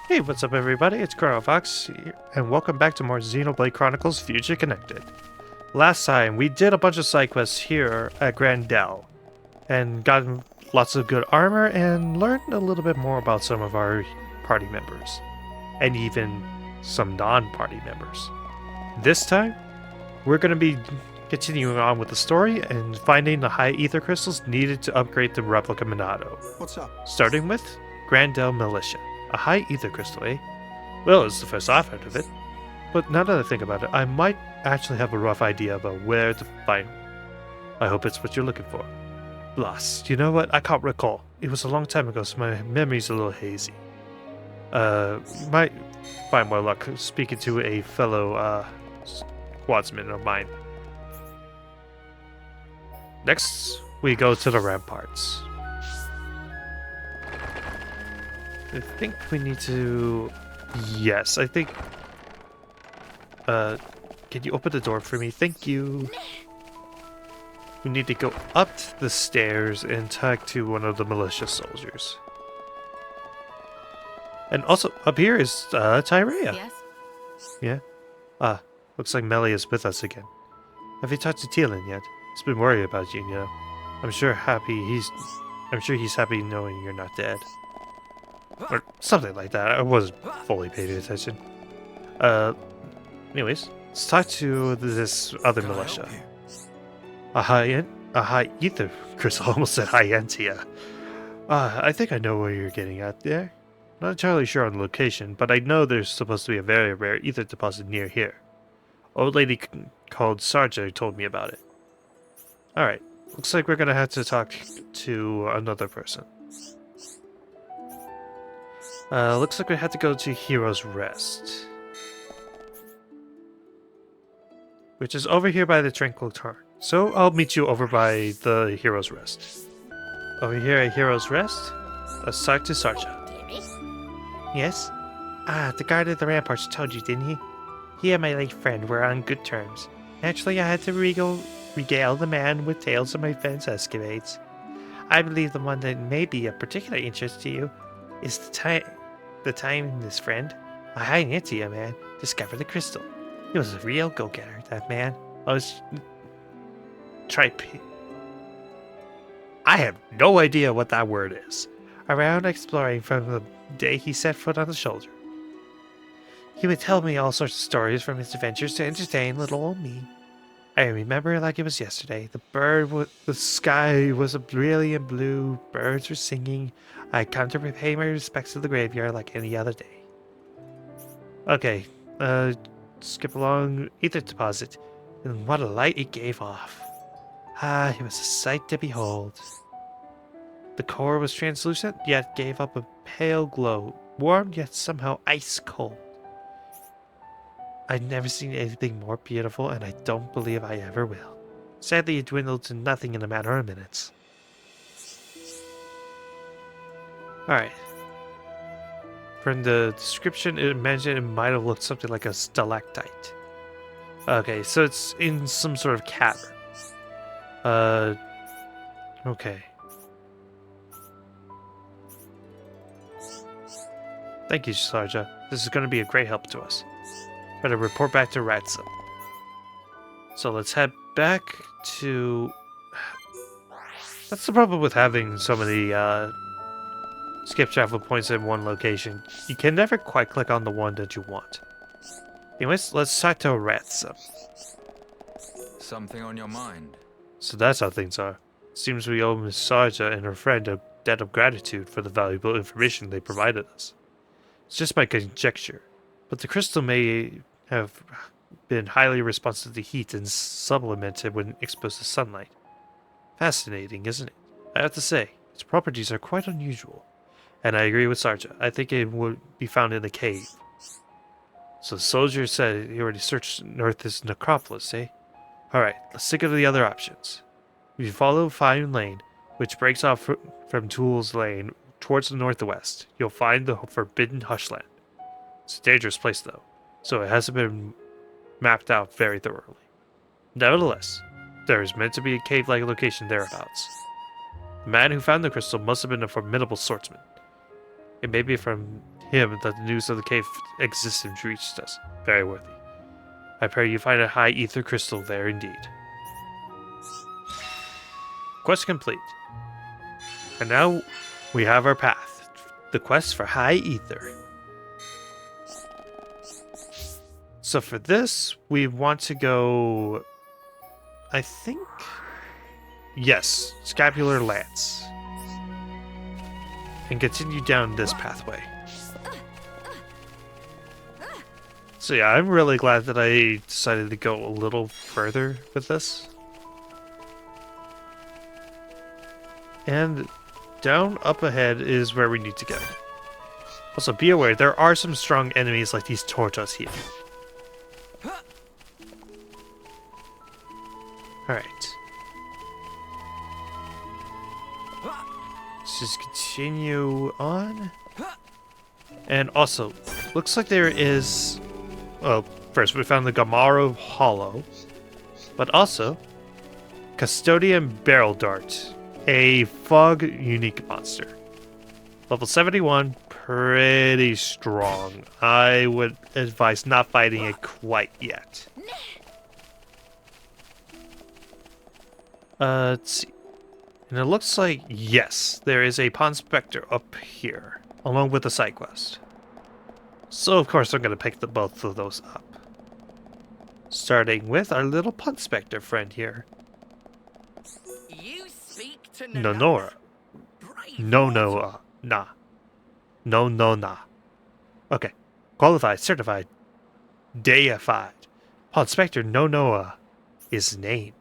Hey, what's up everybody? It's Fox here, and welcome back to more Xenoblade Chronicles Future Connected. Last time, we did a bunch of side quests here at Grandel, and got lots of good armor, and learned a little bit more about some of our party members, and even some non-party members. This time, we're going to be continuing on with the story, and finding the high ether crystals needed to upgrade the replica Minato. What's up? Starting with Grandel Militia. A high ether crystal, eh? Well, it's the first I've heard of it. But now that I think about it, I might actually have a rough idea about where to find one. I hope it's what you're looking for. Blast. You know what? I can't recall. It was a long time ago, so my memory's a little hazy. Might find more luck speaking to a fellow, squadsman of mine. Next, we go to the ramparts. I think we need to... Yes, I think... can you open the door for me? Thank you. We need to go up the stairs and talk to one of the militia soldiers. And also, up here is, Tyrea. Yes? Yeah? Looks like Melly is with us again. Have you talked to Thielen yet? He's been worried about you, you know. I'm sure he's happy knowing you're not dead. Or something like that. I wasn't fully paying attention. Anyways, let's talk to this other militia. A high ether crystal. Almost said high-entia. I think I know where you're getting at there. Not entirely sure on the location, but I know there's supposed to be a very rare ether deposit near here. Old lady called Sarja told me about it. Alright, looks like we're gonna have to talk to another person. Looks like we have to go to Hero's Rest. Which is over here by the Tranquil Tarn. So I'll meet you over by the Hero's Rest. Over here at Hero's Rest, let's talk to Sarja. Yes? The guard at the ramparts told you, didn't he? He and my late friend were on good terms. Naturally, I had to regale the man with tales of my friend's escapades. I believe the one that may be of particular interest to you is the time this friend, a high-entia man, discovered the crystal. He was a real go-getter, that man. I have no idea what that word is. Around exploring from the day he set foot on the shoulder. He would tell me all sorts of stories from his adventures to entertain little old me. I remember it like it was yesterday. The sky was a brilliant blue. Birds were singing. I'd come to repay my respects to the graveyard like any other day. Okay, skip along ether deposit, and what a light it gave off. It was a sight to behold. The core was translucent, yet gave up a pale glow, warm yet somehow ice cold. I'd never seen anything more beautiful, and I don't believe I ever will. Sadly, it dwindled to nothing in a matter of minutes. Alright. From the description, it mentioned it might have looked something like a stalactite. Okay, so it's in some sort of cavern. Okay. Thank you, Sarja. This is going to be a great help to us. Better report back to Ratsa. So let's head back to... That's the problem with having so many, skip travel points in one location. You can never quite click on the one that you want. Anyways, let's talk to Ratsa. Something on your mind? So that's how things are. Seems we owe Miss Sarja and her friend a debt of gratitude for the valuable information they provided us. It's just my conjecture, but the crystal may have been highly responsive to heat and supplemented when exposed to sunlight. Fascinating, isn't it? I have to say, its properties are quite unusual. And I agree with Sarja. I think it would be found in the cave. So the soldier said he already searched North's necropolis, eh? Alright, let's think of the other options. If you follow Fine Lane, which breaks off from Tool's Lane towards the northwest, you'll find the forbidden Hushland. It's a dangerous place, though, so it hasn't been mapped out very thoroughly. Nevertheless, there is meant to be a cave-like location thereabouts. The man who found the crystal must have been a formidable swordsman. It may be from him that the news of the cave existence reached us. Very worthy. I pray you find a high ether crystal there indeed. Quest complete. And now we have our path. The quest for high ether. So for this, we want to go... I think... Yes, Scapular Lance. And continue down this pathway. So yeah, I'm really glad that I decided to go a little further with this. And down up ahead is where we need to go. Also, be aware, there are some strong enemies like these tortoise here. Alright. Let's just continue on. And also, looks like there is... Well, first we found the Gamaro Hollow. But also, Custodian Barrel Dart. A fog unique monster. Level 71, pretty strong. I would advise not fighting it quite yet. Let's see. And it looks like, yes, there is a Pond Spectre up here, along with the side quest. So, of course, I'm going to pick both of those up. Starting with our little Pond Spectre friend here. You speak to Nonora. Nah. Nah. Okay. Qualified, certified, deified. Pond Spectre Nonoa is his name.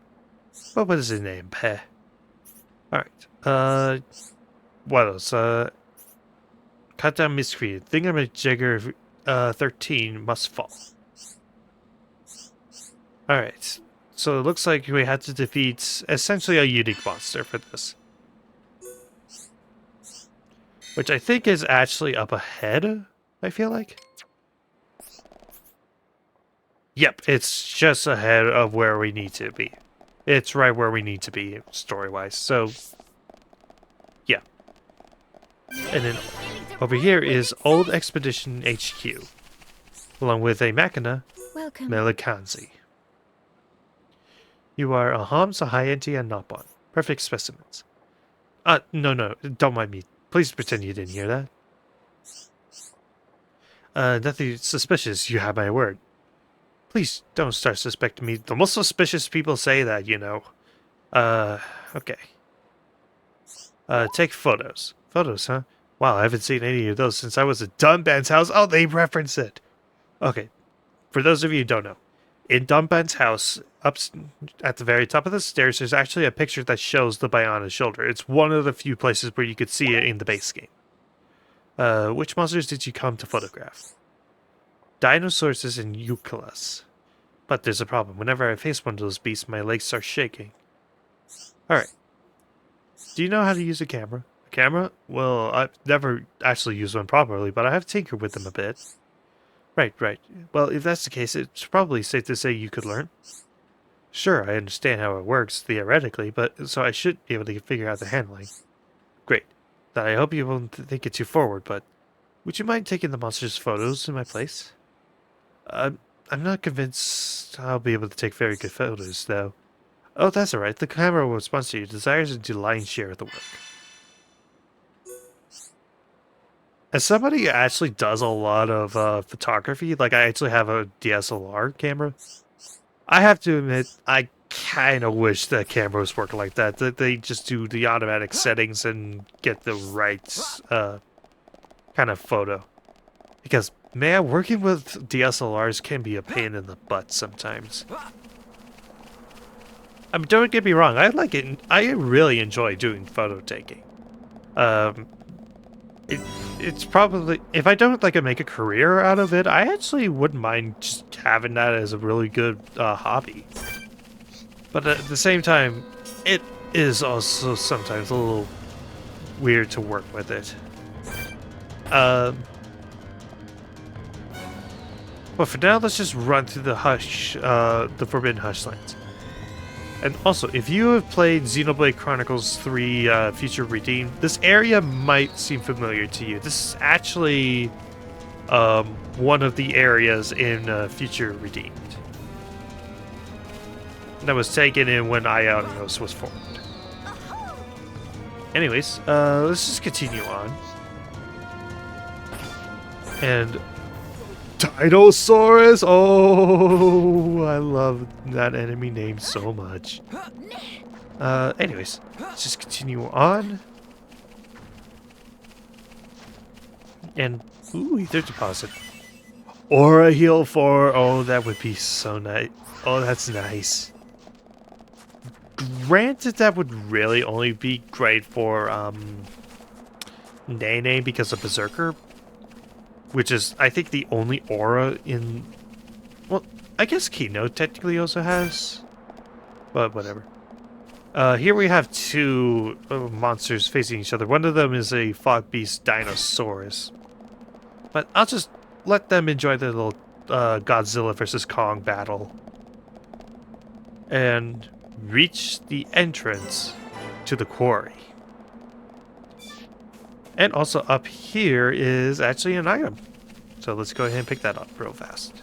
What was his name? Peh. Alright. What else? Cut down Miscreant. Thingamajigger 13 must fall. Alright. So it looks like we had to defeat essentially a unique monster for this. Which I think is actually up ahead, I feel like. Yep, it's just ahead of where we need to be. It's right where we need to be, story-wise, so... Yeah. And then over here is Old Expedition HQ. Along with a Machina, Welcome. Melikanzi. You are Aham, Sahayenti, and Nopon. Perfect specimens. No, don't mind me. Please pretend you didn't hear that. Nothing suspicious, you have my word. Please don't start suspecting me. The most suspicious people say that, you know. Okay. Take photos. Photos, huh? Wow, I haven't seen any of those since I was at Dunban's house. Oh, they reference it. Okay. For those of you who don't know, in Dunban's house, up at the very top of the stairs, there's actually a picture that shows the Biona's shoulder. It's one of the few places where you could see it in the base game. Which monsters did you come to photograph? Dinosaurs and Eucalyptus. But there's a problem. Whenever I face one of those beasts, my legs start shaking. Alright. Do you know how to use a camera? A camera? Well, I've never actually used one properly, but I have tinkered with them a bit. Right. Well, if that's the case, it's probably safe to say you could learn. Sure, I understand how it works, theoretically, but so I should be able to figure out the handling. Great. Then I hope you won't think it too forward, but would you mind taking the monster's photos in my place? I'm not convinced I'll be able to take very good photos, though. Oh, that's alright. The camera will respond to your desires and do the lion's share of the work. As somebody who actually does a lot of photography, like I actually have a DSLR camera, I have to admit, I kind of wish that cameras work like that. That they just do the automatic settings and get the right kind of photo. Because, man, working with DSLRs can be a pain in the butt sometimes. I mean, don't get me wrong, I like it. I really enjoy doing photo taking. It's probably, if I don't make a career out of it, I actually wouldn't mind just having that as a really good hobby. But at the same time, it is also sometimes a little weird to work with it. But for now, let's just run through the the Forbidden Hushlands. And also, if you have played Xenoblade Chronicles 3 Future Redeemed, this area might seem familiar to you. This is actually one of the areas in Future Redeemed. That was taken in when Ionios was formed. Anyways, let's just continue on. And Dinosaurus! Oh, I love that enemy name so much. Anyways, let's just continue on. And, ooh, ether deposit. Aura heal for, oh, that would be so nice. Oh, that's nice. Granted, that would really only be great for, Nene because of Berserker. Which is, I think, the only aura in... Well, I guess Keynote technically also has. But whatever. Here we have two monsters facing each other. One of them is a fog beast Dinosaurus. But I'll just let them enjoy their little Godzilla versus Kong battle. And reach the entrance to the quarry. And also up here is actually an item. So let's go ahead and pick that up real fast.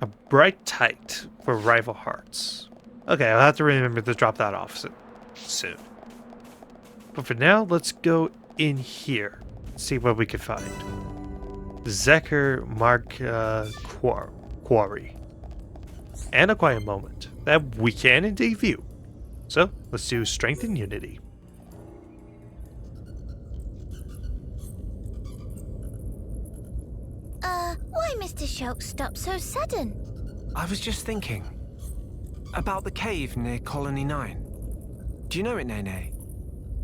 A bright tight for rival hearts. Okay, I'll have to remember to drop that off soon. But for now, let's go in here. See what we can find. Zeker Mark Quarry. And a quiet moment that we can indeed view. So, let's do Strength and Unity. Why Mr. Shulk stopped so sudden? I was just thinking about the cave near Colony 9. Do you know it, Nene?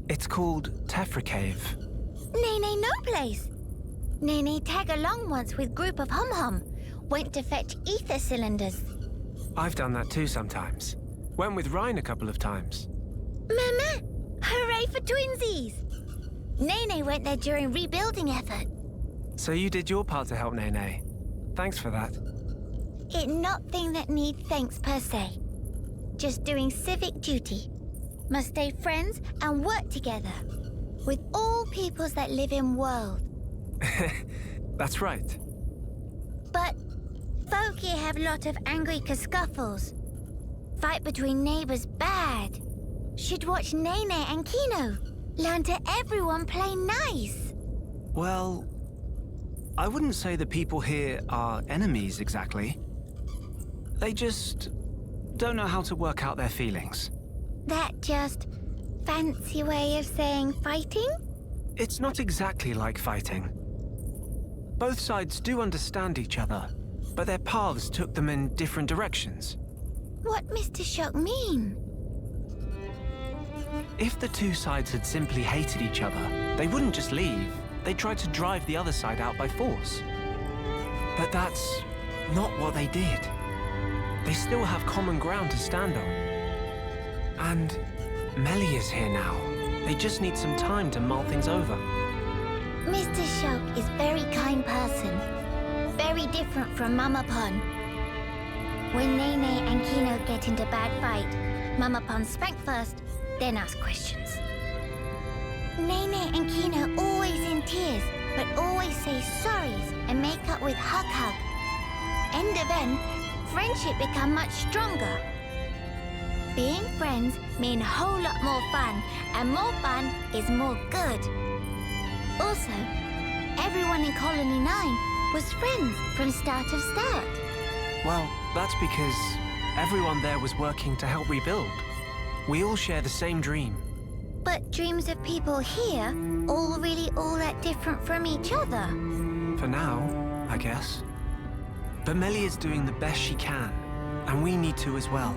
It's called Tephra Cave. Nene no place. Nene tag along once with group of hum-hum. Went to fetch ether cylinders. I've done that too sometimes. Went with Ryan a couple of times. Mama! Hooray for twinsies! Nene went there during rebuilding effort. So you did your part to help Nene. Thanks for that. It not thing that need thanks per se. Just doing civic duty. Must stay friends and work together. With all peoples that live in world. That's right. But folk here have lot of angry scuffles. Fight between neighbors bad. Should watch Nene and Kino. Learn to everyone play nice. Well, I wouldn't say the people here are enemies exactly. They just don't know how to work out their feelings. That just fancy way of saying fighting? It's not exactly like fighting. Both sides do understand each other, but their paths took them in different directions. What Mr. Shock mean? If the two sides had simply hated each other, they wouldn't just leave. They'd try to drive the other side out by force. But that's not what they did. They still have common ground to stand on. And Melly is here now. They just need some time to mull things over. Mr. Shock is very kind person. Very different from Mama Pon. When Nene and Kino get into bad fight, Mama Pon spank first, then ask questions. Nene and Kino always in tears, but always say sorries and make up with hug. End of end, friendship become much stronger. Being friends mean a whole lot more fun, and more fun is more good. Also, everyone in Colony 9 was friends from start. Well, that's because everyone there was working to help rebuild. We all share the same dream. But dreams of people here all really all that different from each other. For now, I guess. But Melly is doing the best she can, and we need to as well.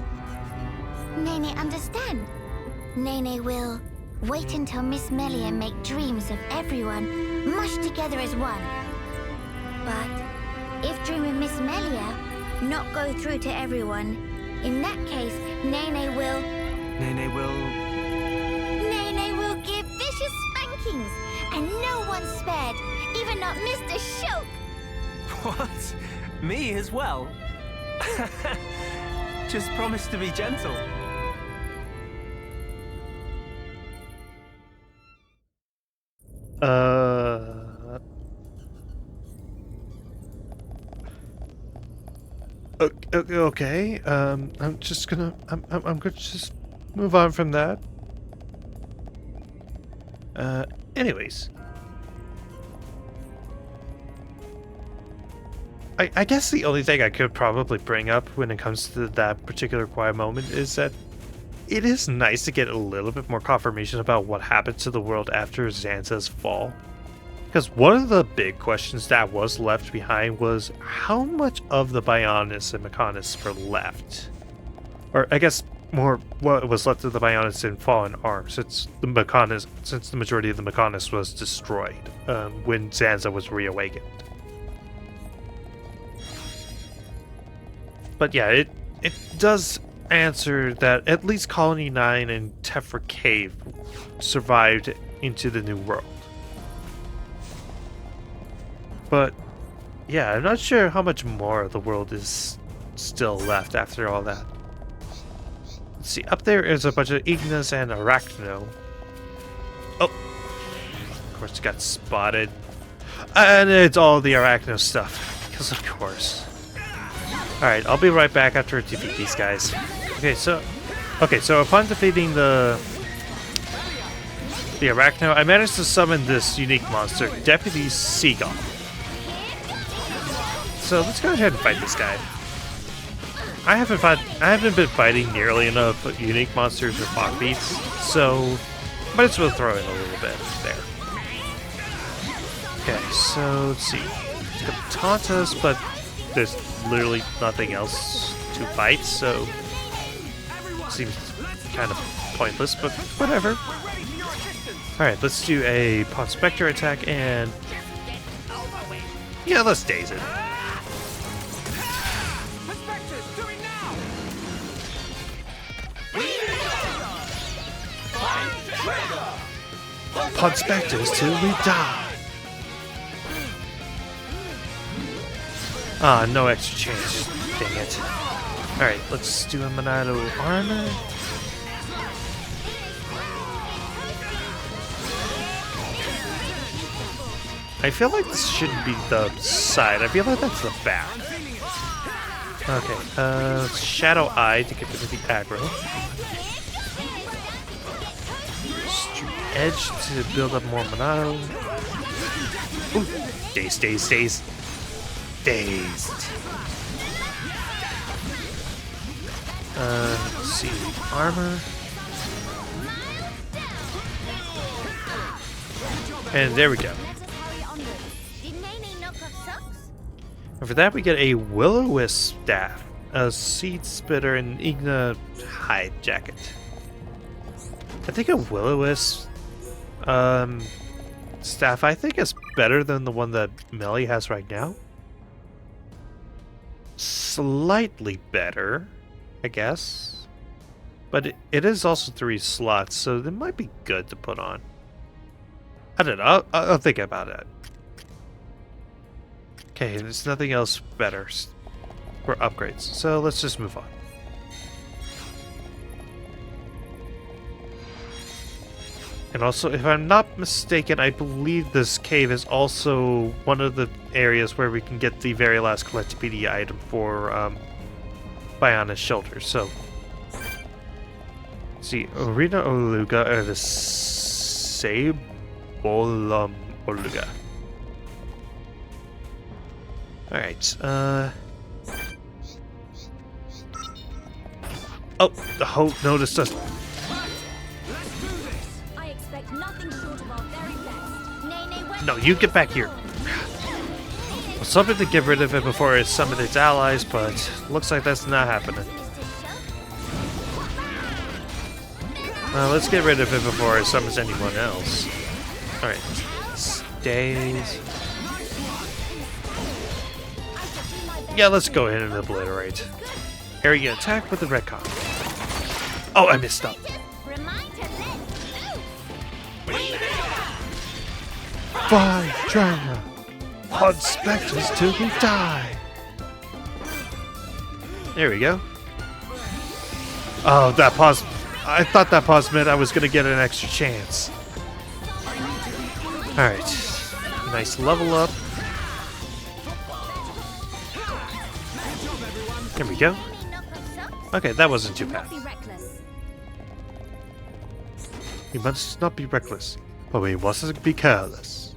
Nene understand. Nene will wait until Miss Melia make dreams of everyone mushed together as one. But if dream of Miss Melia not go through to everyone, in that case, Nene will give vicious spankings, and no one spared, even not Mr. Shook. What? Me as well? Just promise to be gentle. Okay. I'm just gonna. I'm gonna just move on from that. Anyways. I guess the only thing I could probably bring up when it comes to that particular quiet moment is that it is nice to get a little bit more confirmation about what happened to the world after Zanza's fall. Because one of the big questions that was left behind was how much of the Bionis and Mechonis were left. Or I guess more what was left of the Bionis in Fallen Arms, since the majority of the Mechonis was destroyed when Zanza was reawakened. But yeah, it does answer that at least Colony 9 and Tefra Cave survived into the new world. But yeah, I'm not sure how much more of the world is still left after all that. Let's see, up there is a bunch of Ignis and Arachno. Oh, of course, got spotted. And it's all the Arachno stuff, because of course. Alright, I'll be right back after I defeat these guys. Okay, so upon defeating the Arachno, I managed to summon this unique monster, Deputy Seagull. So let's go ahead and fight this guy. I haven't been fighting nearly enough unique monsters or Fog Beats, so might as well throw in a little bit there. Okay, so let's see. It's gonna taunt us, but there's literally nothing else to fight, so seems kind of pointless, but whatever. Alright, let's do a Pod Spectre attack and yeah, let's daze it. Pod Spectres till we die. Ah, no extra change. Dang it. Alright, let's do a Monado armor. I feel like this shouldn't be the side. I feel like that's the back. Okay, Shadow Eye to get rid of the aggro. Edge to build up more Monado. Ooh, daze. Dazed. Let's see, armor. And there we go. And for that we get a Will-O-Wisp staff, a Seed Spitter, and Igna hide jacket. I think a Will-O-Wisp staff I think is better than the one that Melly has right now. Slightly better, I guess. But it is also 3 slots, so it might be good to put on. I don't know, I'll think about it. Okay, there's nothing else better for upgrades, so let's just move on. And also, if I'm not mistaken, I believe this cave is also one of the areas where we can get the very last collectibility item for Bionis Shelter. So, see, Arena Oluga or the Sabolum Oluga. Alright, oh, the hoe noticed us. No, you get back here. I was hoping to get rid of it before it summoned its allies, but looks like that's not happening. Let's get rid of it before it summons anyone else. Alright, stays. Yeah, let's go ahead and obliterate. Area attack with the retcon. Oh, I missed up. Five Dragon! Pod Spectres till we die! There we go. Oh, that pause. I thought that pause meant I was gonna get an extra chance. Alright. Nice level up. There we go. Okay, that wasn't too bad. We must not be reckless, but we mustn't be careless.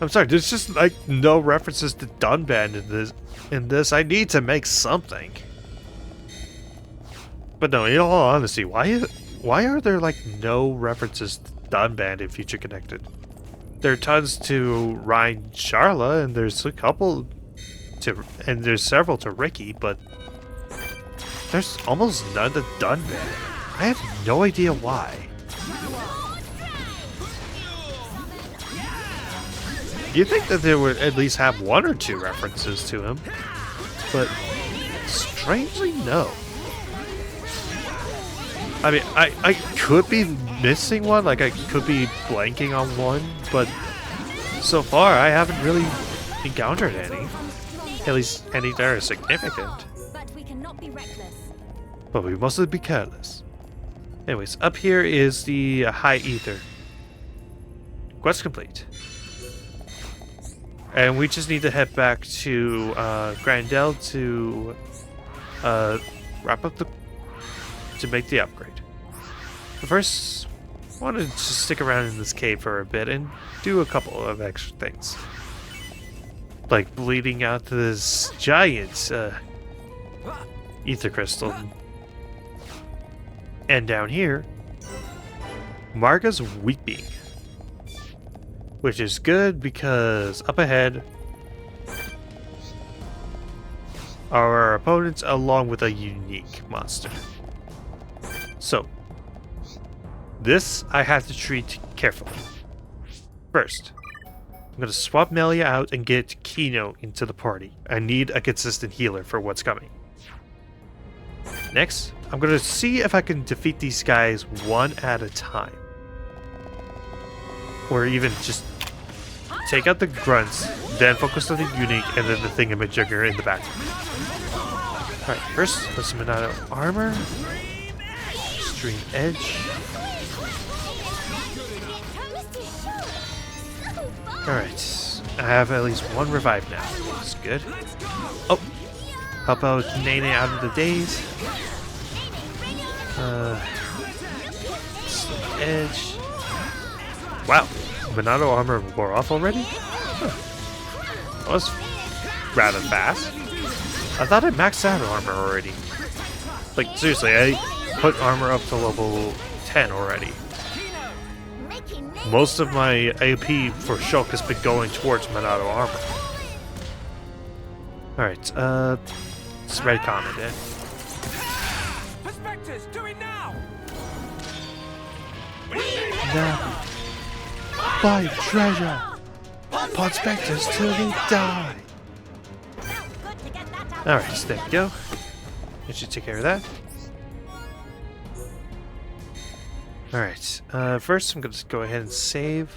I'm sorry, there's just like no references to Dunband in this. I need to make something. But no, in all honesty, why are there like no references to Dunband in Future Connected? There are tons to Ryan Charla, and there's a couple to, and there's several to Ricky, but there's almost none to Dunband. I have no idea why. You'd think that they would at least have one or two references to him, but strangely, no. I mean, I could be missing one, like I could be blanking on one, but so far I haven't really encountered any. At least any that are significant. But we cannot be reckless. But we mustn't be careless. Anyways, up here is the High Ether. Quest complete. And we just need to head back to Grandel to wrap up to make the upgrade. But first, I want to just stick around in this cave for a bit and do a couple of extra things. Like bleeding out to this giant ether crystal. And down here, Marga's weeping. Which is good because up ahead are our opponents along with a unique monster. So, this I have to treat carefully. First, I'm going to swap Melia out and get Kino into the party. I need a consistent healer for what's coming. Next, I'm going to see if I can defeat these guys one at a time. Or even just take out the grunts, then focus on the unique, and then the thingamajigger in the back. Alright, first, let's Monado armor. Extreme edge. Alright, I have at least one revive now. That's good. Oh! Help out Nene out of the daze. Edge. Wow, Monado armor wore off already? Huh. That was rather fast. I thought I maxed out armor already. Like, seriously, I put armor up to level 10 already. Most of my AP for Shulk has been going towards Monado armor. Alright, let's redcon it in. Perspectives, do it now! Now, buy treasure! Pod specters till they die! Alright, so there we go. That should take care of that. Alright, first I'm going to go ahead and save.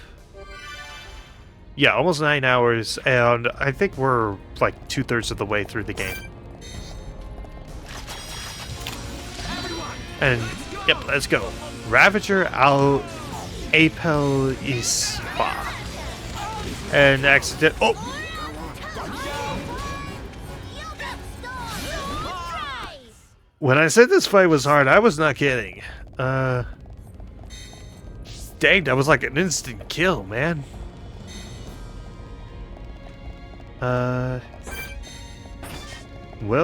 Yeah, almost 9 hours, and I think we're like 2/3 of the way through the game. And, yep, let's go. Ravager al Apel Ispa. And accident. Oh! When I said this fight was hard, I was not kidding. Dang, that was like an instant kill, man. Well,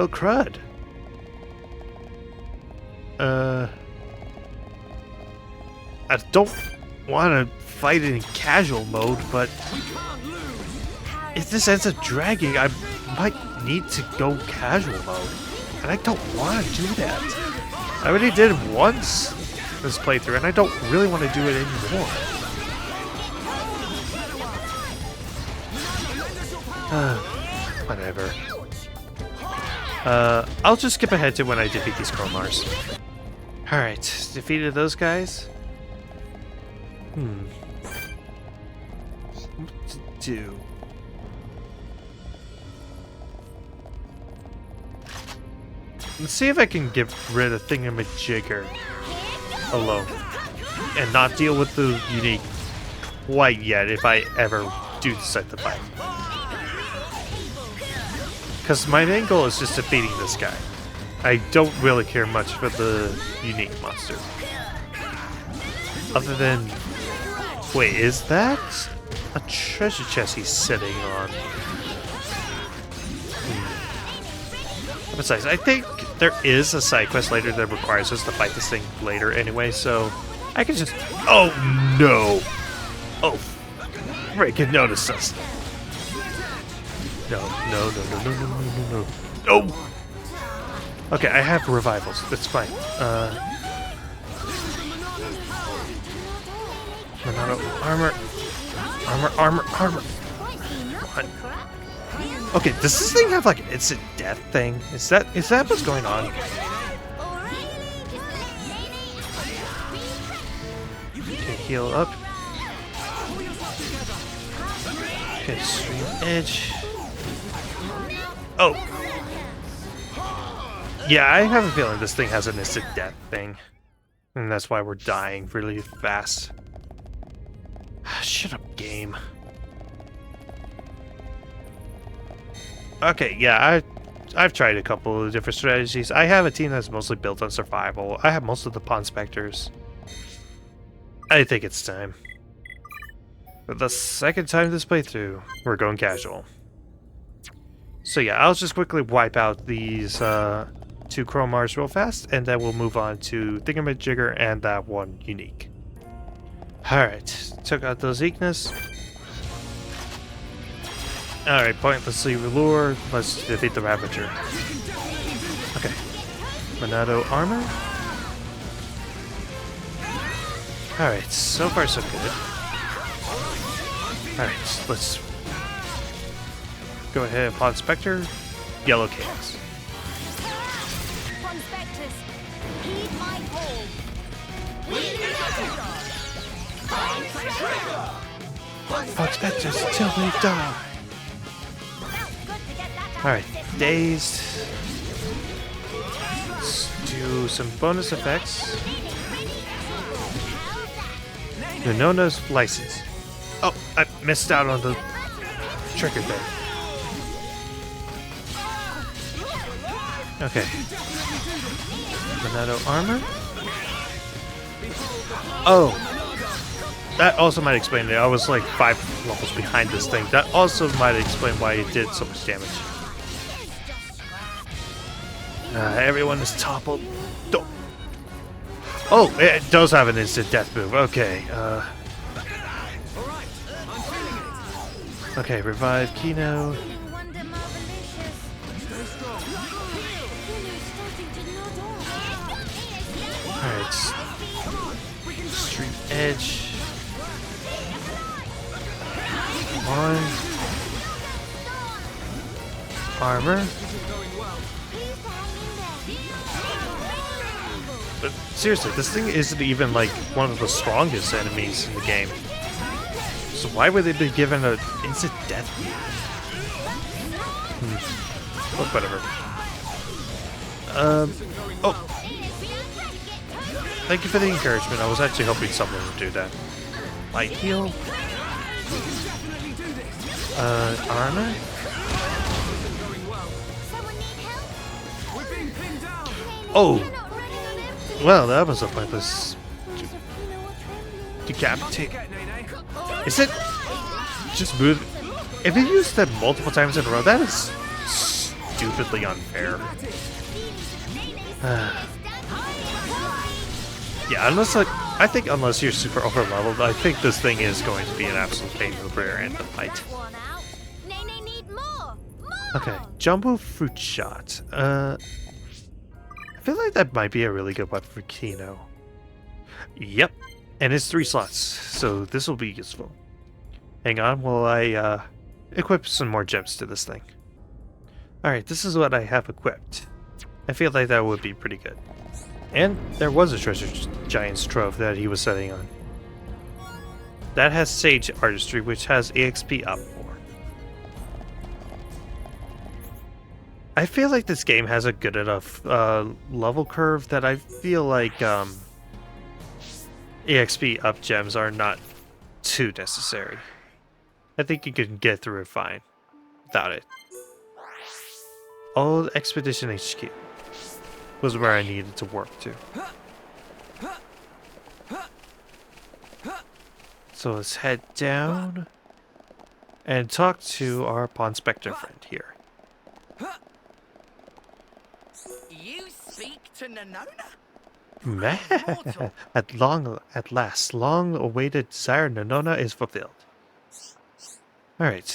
crud. I don't want to fight it in casual mode, but if this ends up dragging, I might need to go casual mode. And I don't want to do that. I already did it once this playthrough, and I don't really want to do it anymore. Whatever. I'll just skip ahead to when I defeat these Chromars. Alright, defeated those guys. What to do? Let's see if I can get rid of Thingamajigger alone. and not deal with the unique quite yet if I ever do decide to fight. Because my main goal is just defeating this guy. I don't really care much for the unique monster. Other than... Wait, is that a treasure chest he's sitting on? Besides, I think there is a side quest later that requires us to fight this thing later anyway, so I can just... Oh, no! Oh, Ray can notice us. No. Oh! Okay, I have revivals. That's fine. Armor. What? Okay, does this thing have like an instant death thing? Is that what's going on? Okay, heal up. Okay, stream edge. Oh! Yeah, I have a feeling this thing has an instant death thing. And that's why we're dying really fast. Shut up, game. Okay, yeah, I've tried a couple of different strategies. I have a team that's mostly built on survival. I have most of the Pawn Specters. I think it's time. For the second time this playthrough, we're going casual. So yeah, I'll just quickly wipe out these two Chromars real fast, and then we'll move on to Thingamajigger and that one unique. Alright, took out those Ignis. Alright, pointlessly lure. Let's defeat the Ravager. Okay. Monado armor. Alright, so far so good. Alright, let's go ahead and Pawn Spectre. Yellow Chaos. Pawn Spectres, heed my call. Pawn Spectres till we die. Alright, dazed. Let's do some bonus effects. Nonona's license. Oh, I missed out on the trigger thing. Okay. Monado armor. Oh. That also might explain it. I was like 5 levels behind this thing. That also might explain why it did so much damage. Everyone is toppled. Oh, it does have an instant death move. Okay. Okay, revive Kino. Alright. Stream edge. On. Armor. But seriously, this thing isn't even like one of the strongest enemies in the game. So why would they be given an instant death? Oh, whatever. Oh. Thank you for the encouragement. I was actually hoping someone would do that. Light heal. Armor. Oh. Well, that was a pointless decapitate. Is it just move? If you use that multiple times in a row, that is stupidly unfair. Yeah, unless I think unless you're super over leveled, I think this thing is going to be an absolute pain in the rear end to fight. Okay, Jumbo Fruit Shot. I feel like that might be a really good weapon for Kino. Yep, and it's 3 slots, so this will be useful. Hang on while I equip some more gems to this thing. Alright, this is what I have equipped. I feel like that would be pretty good. And there was a treasure giant's trove that he was setting on. That has Sage Artistry, which has EXP up for. I feel like this game has a good enough level curve that I feel like EXP up gems are not too necessary. I think you can get through it fine without it. Old Expedition HQ was where I needed to work to. So let's head down and talk to our Pawn Spectre friend here. You speak to Nanona? Man, Mortal. at last, long-awaited desire Nanona is fulfilled. All right,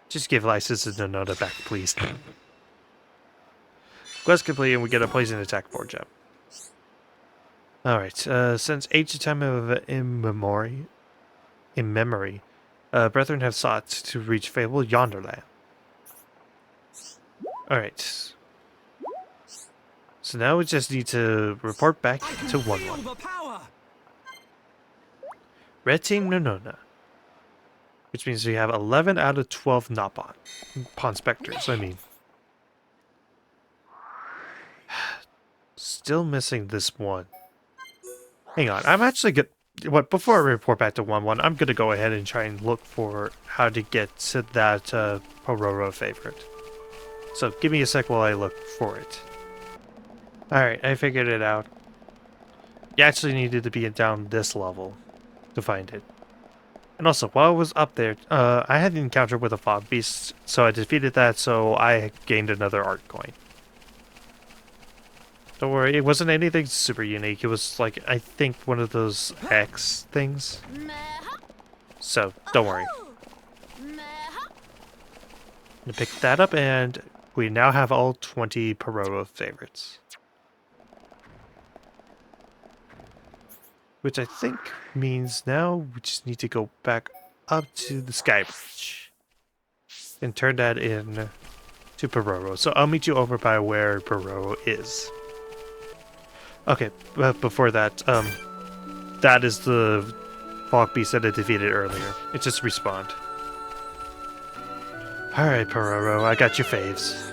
just give license to Nanona back, please. Quest complete, and we get a poison attack for gem. All right, since ancient time of in memory, brethren have sought to reach fabled Yonderland. All right. So now we just need to report back to 1-1. the power. Red Team Nanona. Which means we have 11 out of 12 Napon. Pawn Spectres, I mean. Still missing this one. Hang on, I'm actually good. Before I report back to 1-1, I'm gonna go ahead and try and look for how to get to that Pororo favorite. So give me a sec while I look for it. Alright, I figured it out. You actually needed to be down this level to find it. And also, while I was up there, I had an encounter with a fog beast, so I defeated that, so I gained another art coin. Don't worry, it wasn't anything super unique. It was like, I think, one of those X things. So, don't worry. I'm gonna pick that up, and we now have all 20 Pororo favorites. Which I think means now we just need to go back up to the Sky Bridge and turn that in to Pororo. So I'll meet you over by where Pororo is. Okay, but before that, that is the fog beast that I defeated earlier. It just respawned. Alright, Pororo, I got your faves.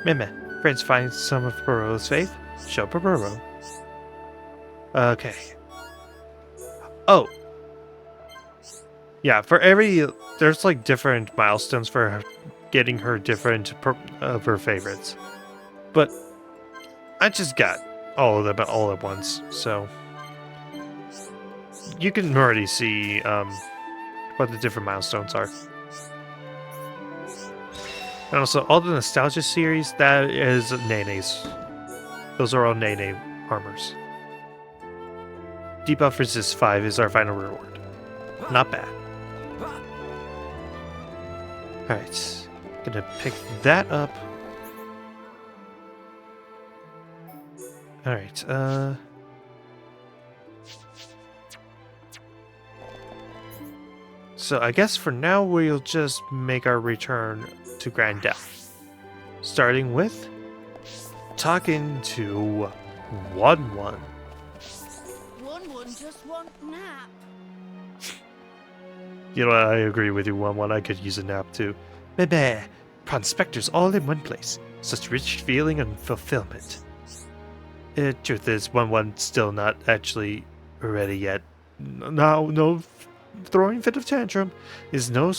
Meh, friends find some of Pororo's fave? Show Pororo. Okay. Oh. Yeah, for every... There's like different milestones for getting her different of her favorites. But I just got all of them all at once, so... You can already see what the different milestones are. And also, all the Nostalgia series, that is Nene's. Those are all Nene armors. Debuff Resist 5 is our final reward. Not bad. Alright. Gonna pick that up. Alright, so I guess for now we'll just make our return to Grand Dell. Starting with talking to 1-1. 1-1 just want nap. You know, I agree with you, 1-1. I could use a nap too. Bebe, Pawn Spectres all in one place. Such rich feeling and fulfillment. Truth is, 1-1 still not actually ready yet. No throwing fit of tantrum. Is no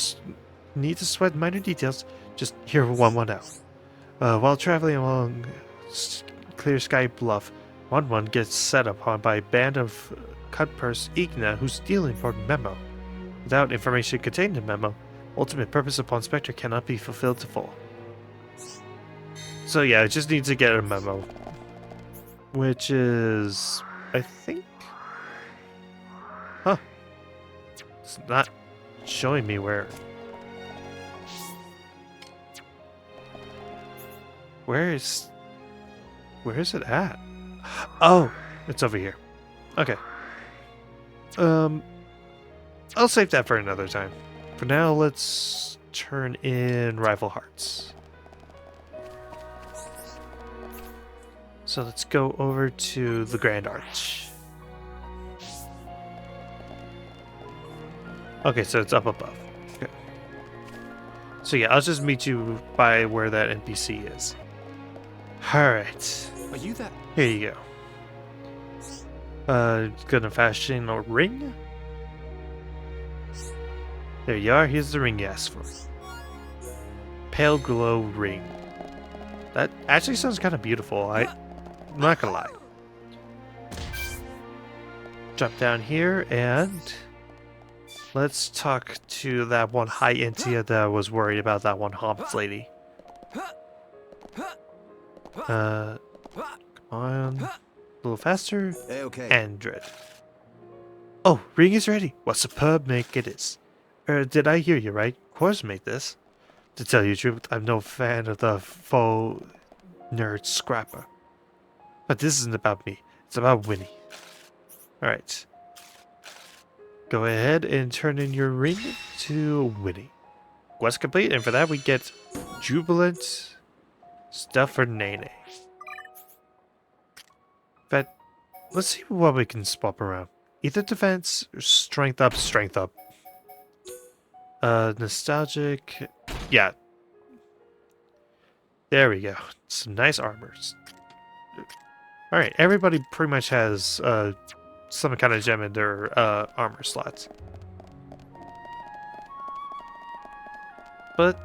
need to sweat minor details. Just hear 1-1 out. While traveling along Clear Sky Bluff, 1-1 gets set upon by a band of cut-purse Igna who steal important memo. Without information contained in memo, ultimate purpose of Pawn Spectre cannot be fulfilled to full. So yeah, it just needs to get a memo. Which is... I think... Huh. It's not showing me where... Where is it at? Oh, it's over here. Okay. I'll save that for another time. For now, let's turn in Rival Hearts. So let's go over to the Grand Arch. Okay, so it's up above. Okay. So yeah, I'll just meet you by where that NPC is. Alright. Are you there? Here you go. Gonna fashion a ring? There you are, here's the ring you asked for. Pale glow ring. That actually sounds kind of beautiful, I'm not gonna lie. Drop down here and let's talk to that one high Intia that was worried about that one Hobbs lady. Come on. A little faster. Okay. Android. Oh, ring is ready. What superb make it is. Did I hear you right? Course made this. To tell you the truth, I'm no fan of the faux nerd scrapper. But this isn't about me. It's about Winnie. Alright. Go ahead and turn in your ring to Winnie. Quest complete, and for that we get Jubilant stuff for Nene. But let's see what we can swap around. Either defense or strength up, strength up. Nostalgic. Yeah. There we go. Some nice armors. Alright, everybody pretty much has some kind of gem in their armor slots. But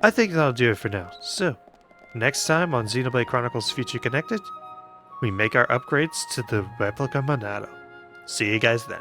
I think that'll do it for now. So, next time on Xenoblade Chronicles Future Connected, we make our upgrades to the replica Monado. See you guys then.